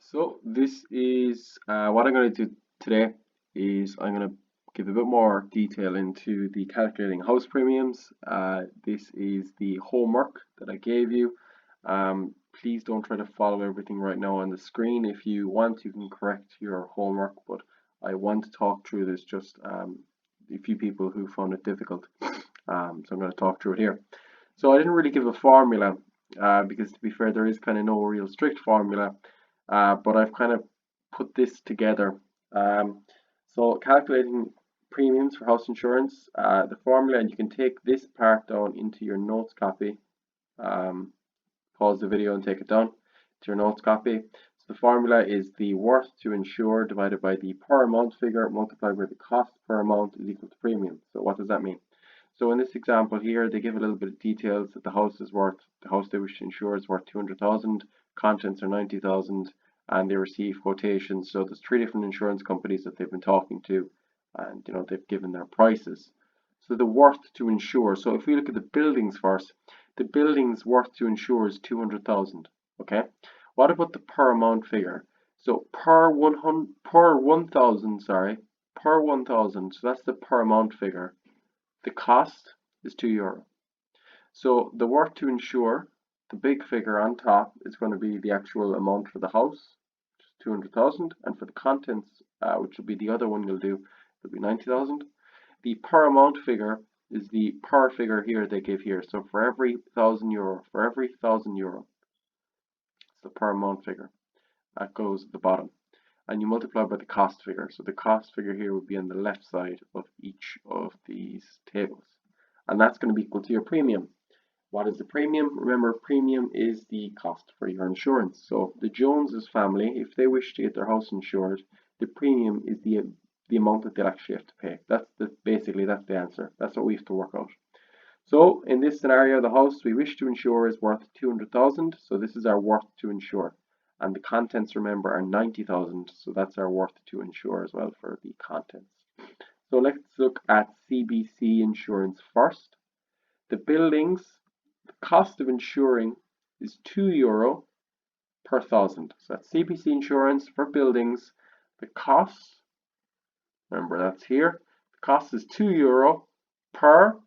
So this is what I'm going to do today is I'm going to give a bit more detail into the calculating house premiums. This is the homework that I gave you. Please don't try to follow everything right now on the screen. If you want, you can correct your homework, but I want to talk through this just a few people who found it difficult. So I'm going to talk through it here. So I didn't really give a formula because to be fair, there is kind of no real strict formula, but I've kind of put this together. Um, so calculating premiums for house insurance, the formula, and you can take this part down into your notes copy. Um, Pause the video and take it down to your notes copy. So the formula is the worth to insure divided by the per amount figure multiplied by the cost per amount is equal to premium. So what does that mean? So in this example here, they give a little bit of details that the house they wish to insure is worth 200,000, contents are 90,000, and they receive quotations. So there's three different insurance companies that they've been talking to, and they've given their prices. So the worth to insure. So if we look at the buildings first, the building's worth to insure is 200,000. Okay. What about the per amount figure? So per 1,000, sorry, per 1,000. So that's the per amount figure. The cost is €2. So the worth to insure, the big figure on top, is going to be the actual amount for the house, which is 200,000, and for the contents, which will be the other one you'll do, it'll be 90,000. The per amount figure is the per figure here they give here. So for every €1,000, for every €1,000, it's the per amount figure. That goes at the bottom. And you multiply by the cost figure. So the cost figure here would be on the left side of each of these tables. And that's going to be equal to your premium. What is the premium? Remember, premium is the cost for your insurance. So the Joneses family, if they wish to get their house insured, the premium is the amount that they'll actually have to pay. Basically that's the answer. That's what we have to work out. So in this scenario, the house we wish to insure is worth 200,000. So this is our worth to insure. And the contents, remember, are 90,000. So that's our worth to insure as well for the contents. So let's look at CBC insurance first. The buildings, the cost of insuring is €2 per thousand. So that's CBC insurance for buildings. The cost, remember that's here, the cost is €2 per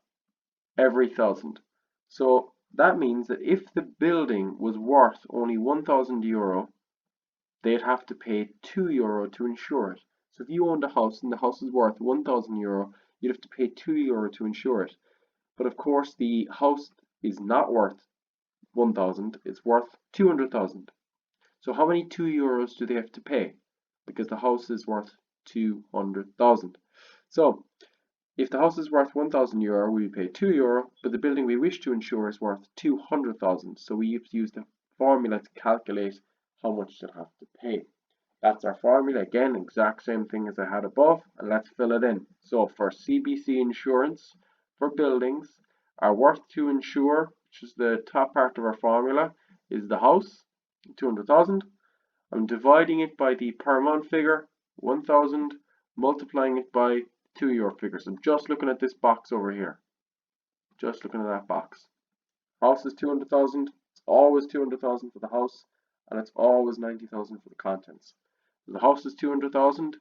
every 1,000. So that means that if the building was worth only €1,000, they'd have to pay €2 to insure it. So if you owned a house and the house is worth €1,000, you'd have to pay €2 to insure it. But of course, the house is not worth 1,000; it's worth 200,000. So how many €2 do they have to pay? Because the house is worth 200,000. So if the house is worth €1,000, we pay €2, but the building we wish to insure is worth 200,000. So we have to use the formula to calculate how much they'll have to pay. That's our formula. Again, exact same thing as I had above, and let's fill it in. So for CBC insurance for buildings, our worth to insure, which is the top part of our formula, is the house, 200,000. I'm dividing it by the per month figure, 1,000, multiplying it by €2 figures. I'm just looking at this box over here. Just looking at that box. House is 200,000. It's always 200,000 for the house, and it's always 90,000 for the contents. So the house is 200,000.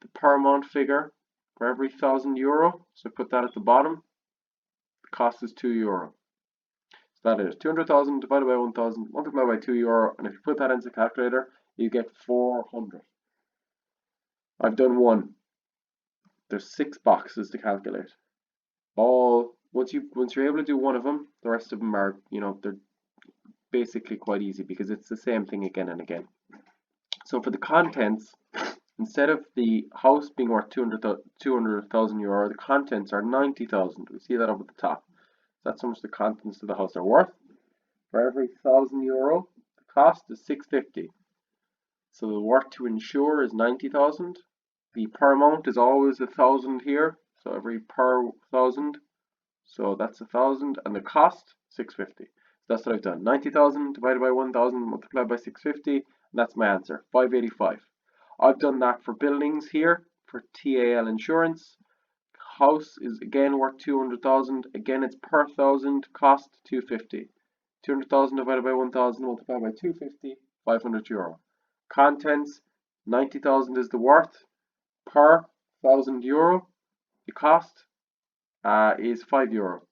The per amount figure for every €1,000. So put that at the bottom. The cost is €2. So that is 200,000 divided by 1,000 multiplied by €2, and if you put that into the calculator, you get 400. I've done one. There's 6 boxes to calculate. Once you're able to do one of them, the rest of them are, they're basically quite easy because it's the same thing again and again. So for the contents, instead of the house being worth 200,000 euro, the contents are 90,000. We see that up at the top. That's how much the contents of the house are worth. For every 1,000 euro, the cost is 650. So the worth to insure is 90,000. The per amount is always 1,000 here. So every per 1,000. So that's 1,000, and the cost 650. So that's what I've done. 90,000 divided by 1,000 multiplied by 650, and that's my answer, 585. I've done that for buildings here for TAL insurance. House is again worth 200,000. Again, it's per 1,000. Cost 250. 200,000 divided by 1,000 multiplied by 250, €500. Contents, 90,000 is the worth. Per €1,000, the cost is €5.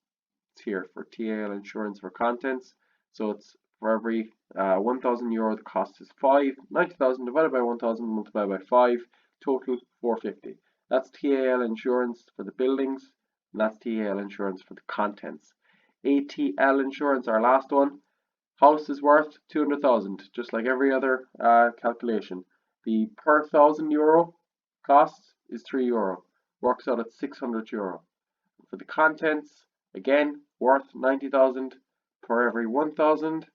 It's here for TAL insurance for contents. So it's for every €1,000, the cost is 5. 90,000 divided by 1,000 multiplied by 5, total 450. That's TAL insurance for the buildings, and that's TAL insurance for the contents. ATL insurance, our last one. House is worth 200,000, just like every other calculation. The per €1,000 cost is €3, works out at €600. For the contents, again, worth 90,000, per every 1,000,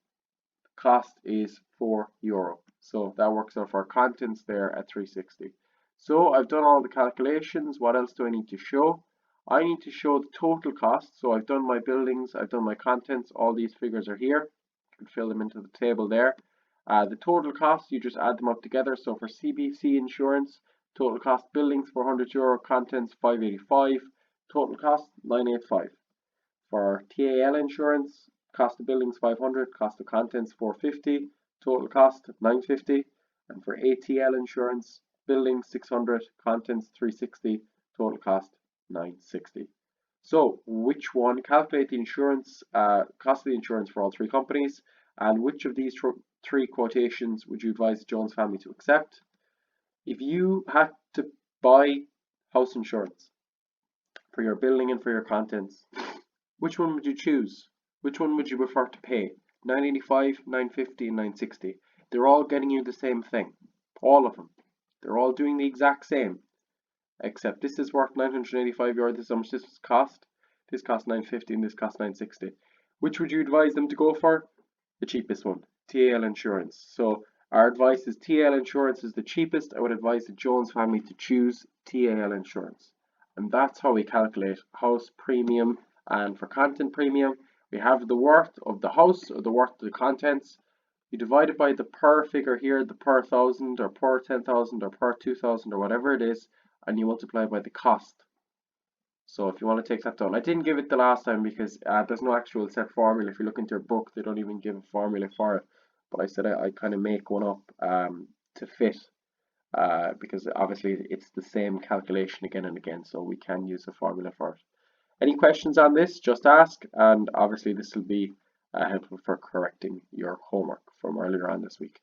cost is €4. So that works out for our contents there at 360. So I've done all the calculations. What else do I need to show? I need to show the total cost. So I've done my buildings, I've done my contents, all these figures are here. You can fill them into the table there. The total cost, you just add them up together. So for CBC insurance, total cost buildings €400, contents 585, total cost 985. For TAL insurance, cost of buildings 500, cost of contents 450, total cost 950. And for ATL insurance, buildings 600, contents 360, total cost 960. So which one, calculate the insurance, cost of the insurance for all three companies, and which of these three quotations would you advise the Jones family to accept? If you had to buy house insurance for your building and for your contents, which one would you choose? Which one would you prefer to pay? 985, 950, and 960. They're all getting you the same thing. All of them. They're all doing the exact same. Except this is worth €985. This is how much this cost. This costs 950 and this costs 960. Which would you advise them to go for? The cheapest one, TAL insurance. So our advice is TAL insurance is the cheapest. I would advise the Jones family to choose TAL insurance. And that's how we calculate house premium. And for content premium, we have the worth of the house or the worth of the contents. You divide it by the per figure here, the per 1,000 or per 10,000 or per 2,000 or whatever it is, and you multiply by the cost. So if you want to take that down, I didn't give it the last time because there's no actual set formula. If you look into your book, they don't even give a formula for it. But I said I kind of make one up to fit because obviously it's the same calculation again and again, so we can use a formula for it. Any questions on this, just ask, and obviously this will be helpful for correcting your homework from earlier on this week.